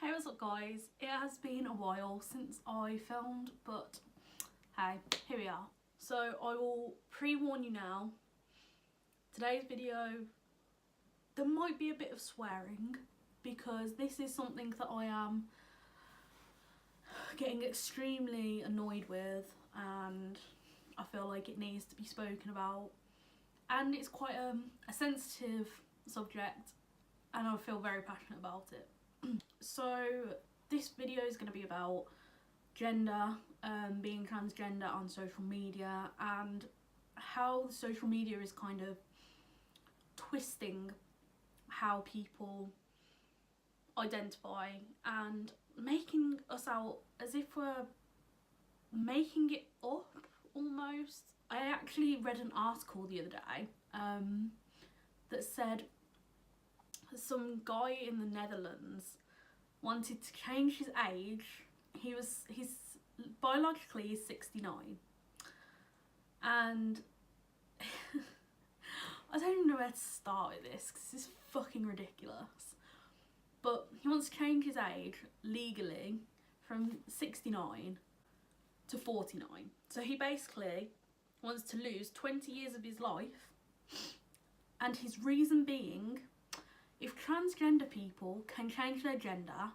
Hey, what's up guys? It has been a while since I filmed, but hey, here we are. So I will pre-warn you now, today's video, there might be a bit of swearing because this is something that I am getting extremely annoyed with and I feel like it needs to be spoken about, and it's quite a sensitive subject and I feel very passionate about it. So this video is going to be about gender, being transgender on social media, and how social media is kind of twisting how people identify and making us out as if we're making it up almost. I actually read an article the other day that said some guy in the Netherlands wanted to change his age. He's biologically he's 69, and I don't even know where to start with this because it's fucking ridiculous. But he wants to change his age legally from 69 to 49. So he basically wants to lose 20 years of his life, and his reason being, if transgender people can change their gender,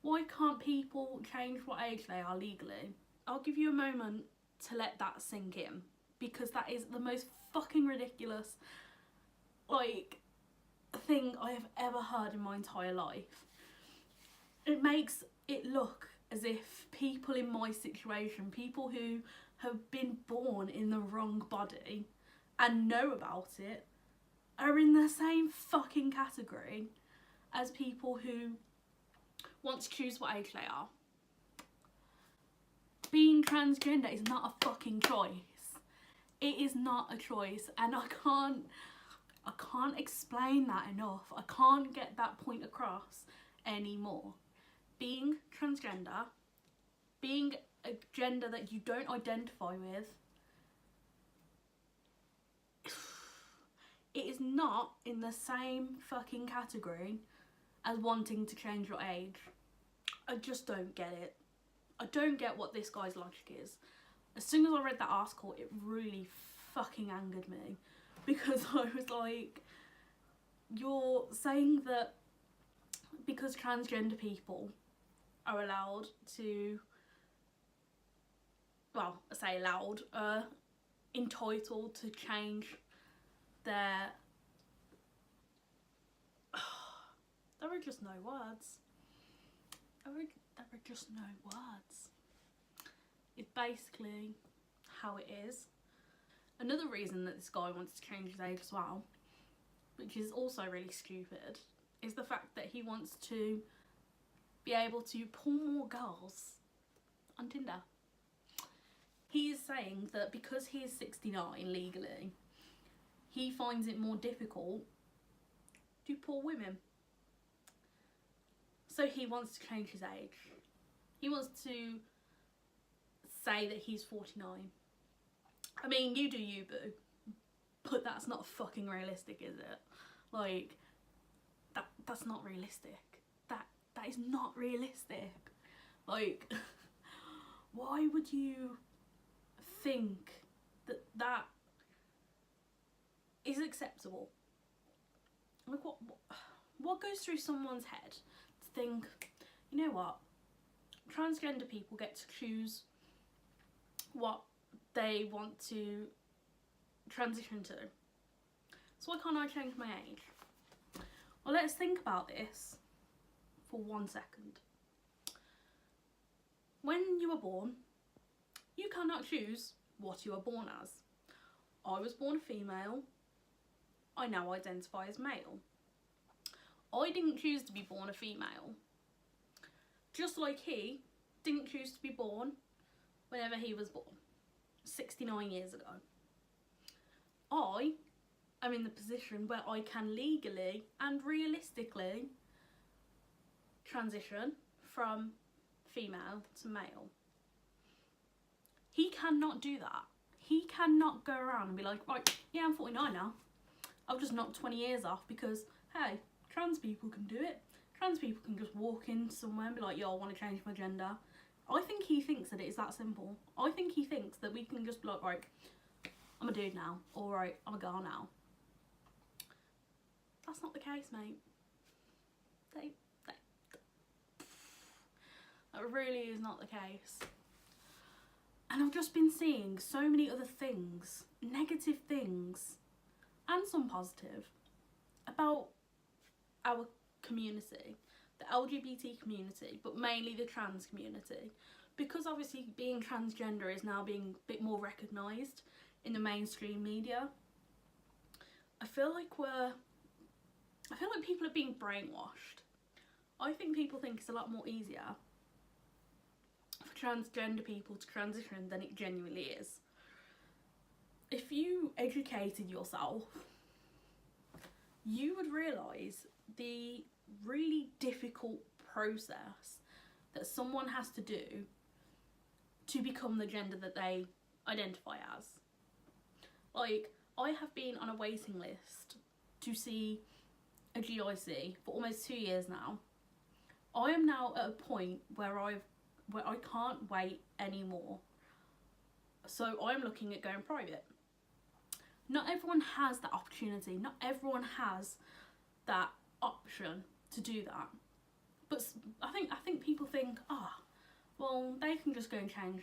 why can't people change what age they are legally? I'll give you a moment to let that sink in, because that is the most fucking ridiculous thing I have ever heard in my entire life. It makes it look as if people in my situation, people who have been born in the wrong body and know about it, are in the same fucking category as people who want to choose what age they are. Being transgender is not a fucking choice. It is not a choice, and I can't explain that enough. I can't get that point across anymore. Being transgender, being a gender that you don't identify with, it is not in the same fucking category as wanting to change your age. I just don't get it. I don't get what this guy's logic is. As soon as I read that article, it really fucking angered me, because I was like, you're saying that because transgender people are allowed to, well, I say allowed, entitled to change their there are just no words. There are just no words. It's basically how it is. Another reason that this guy wants to change his age as well, which is also really stupid, is the fact that he wants to be able to pull more girls on Tinder. He is saying that because he is 69 legally, he finds it more difficult to pull women. So he wants to change his age. He wants to say that he's 49. I mean, you do you, boo. But that's not fucking realistic, is it? Like, that's not realistic. That is not realistic. Like, why would you think that is acceptable? Like, what goes through someone's head to think, you know what, transgender people get to choose what they want to transition to, so why can't I change my age? Well, let's think about this for 1 second. When you were born, you cannot choose what you are born as. I was born a female. I now identify as male. I didn't choose to be born a female. Just like he didn't choose to be born whenever he was born, 69 years ago. I am in the position where I can legally and realistically transition from female to male. He cannot do that. He cannot go around and be like, right, yeah, I'm 49 now. I've just knocked 20 years off because, hey, trans people can do it. trans people can just walk in somewhere and be like, yo, I want to change my gender. I think he thinks that it is that simple. I think he thinks that we can just be like, right, I'm a dude now, or right, I'm a girl now. That's not the case, mate. That really is not the case. And I've just been seeing so many other things, negative things, and some positive, about our community, the LGBT community, but mainly the trans community. Because obviously being transgender is now being a bit more recognised in the mainstream media. I feel like people are being brainwashed. I think people think it's a lot more easier for transgender people to transition than it genuinely is. If you educated yourself, you would realise the really difficult process that someone has to do to become the gender that they identify as. Like, I have been on a waiting list to see a GIC for almost 2 years now. I am now at a point where I can't wait anymore. So I'm looking at going private. Not everyone has that opportunity. Not everyone has that option to do that. But I think people think, well, they can just go and change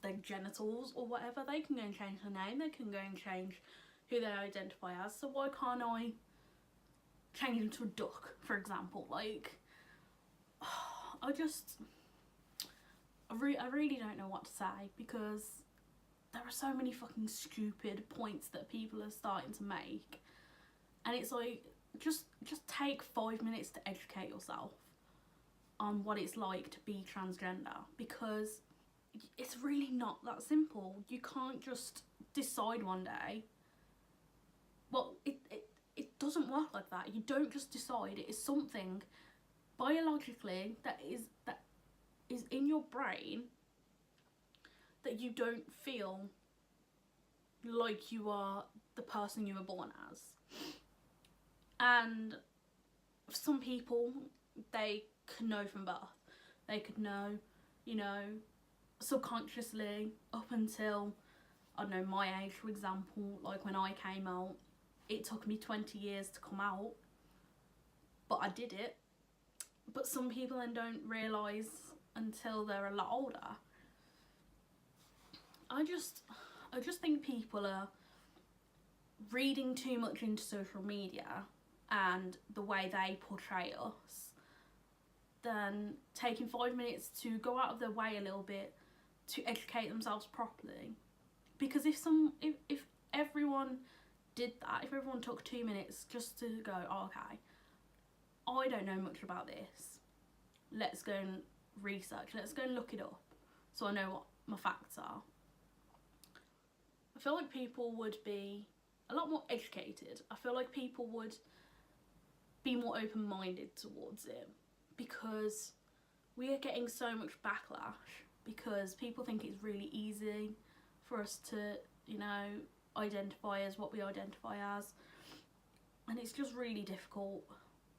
their genitals or whatever. They can go and change their name. They can go and change who they identify as. So why can't I change them to a duck, for example? Like, I really don't know what to say, because there are so many fucking stupid points that people are starting to make, and it's like, just take 5 minutes to educate yourself on what it's like to be transgender, because it's really not that simple. You can't just decide one day. Well, it doesn't work like that. You don't just decide. It is something biologically that is in your brain that you don't feel like you are the person you were born as. And some people, they can know from birth. They could know, subconsciously up until, I don't know, my age, for example. Like when I came out, it took me 20 years to come out, but I did it. But some people then don't realise until they're a lot older. I just think people are reading too much into social media and the way they portray us, than taking 5 minutes to go out of their way a little bit to educate themselves properly. Because if everyone did that, if everyone took 2 minutes just to go, okay, I don't know much about this, let's go and research, let's go and look it up so I know what my facts are, I feel like people would be a lot more educated. I feel like people would be more open-minded towards it, because we are getting so much backlash because people think it's really easy for us to, identify as what we identify as, and it's just really difficult.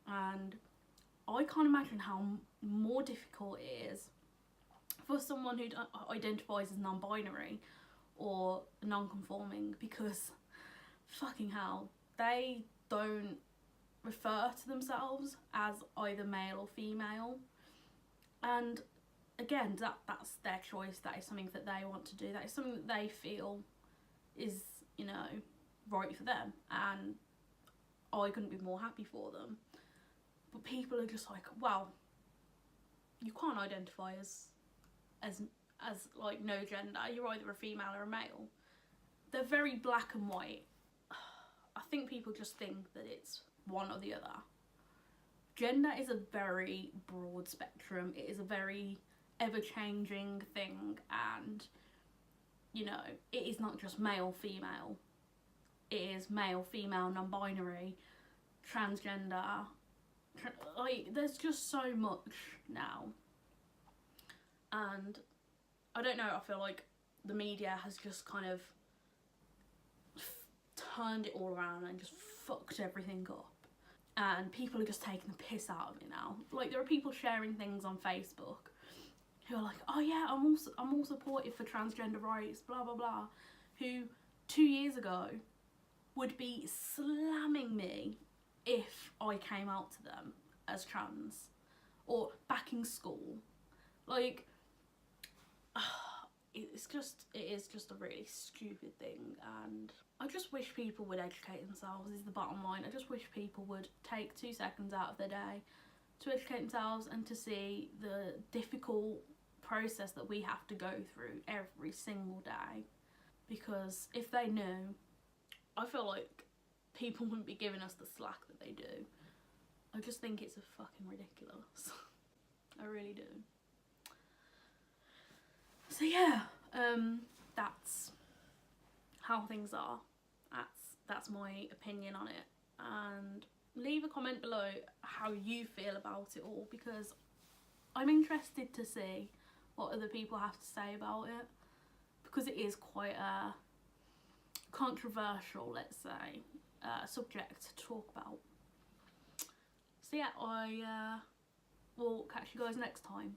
And I can't imagine how more difficult it is for someone who identifies as non-binary or non-conforming, because fucking hell, they don't refer to themselves as either male or female. And again, that's their choice. That is something that they want to do. That is something that they feel is, right for them, and I couldn't be more happy for them. But people are just like, well, you can't identify as like no gender. You're either a female or a male. They're very black and white. I think people just think that it's one or the other. Gender is a very broad spectrum. It is a very ever-changing thing, and it is not just male, female. It is male, female, non-binary, transgender. Like, there's just so much now, and I don't know, I feel like the media has just kind of turned it all around and just fucked everything up. and people are just taking the piss out of it now. Like, there are people sharing things on Facebook who are like, oh yeah, I'm all supportive for transgender rights, blah blah blah, who 2 years ago would be slamming me if I came out to them as trans, or back in school. Like, it is just a really stupid thing, and I just wish people would educate themselves, is the bottom line. I just wish people would take 2 seconds out of their day to educate themselves and to see the difficult process that we have to go through every single day. Because if they knew, I feel like people wouldn't be giving us the slack that they do. I just think it's a fucking ridiculous. I really do. So yeah, that's how things are. That's my opinion on it. And leave a comment below how you feel about it all, because I'm interested to see what other people have to say about it, because it is quite a controversial, let's say, subject to talk about. So yeah, I will catch you guys next time.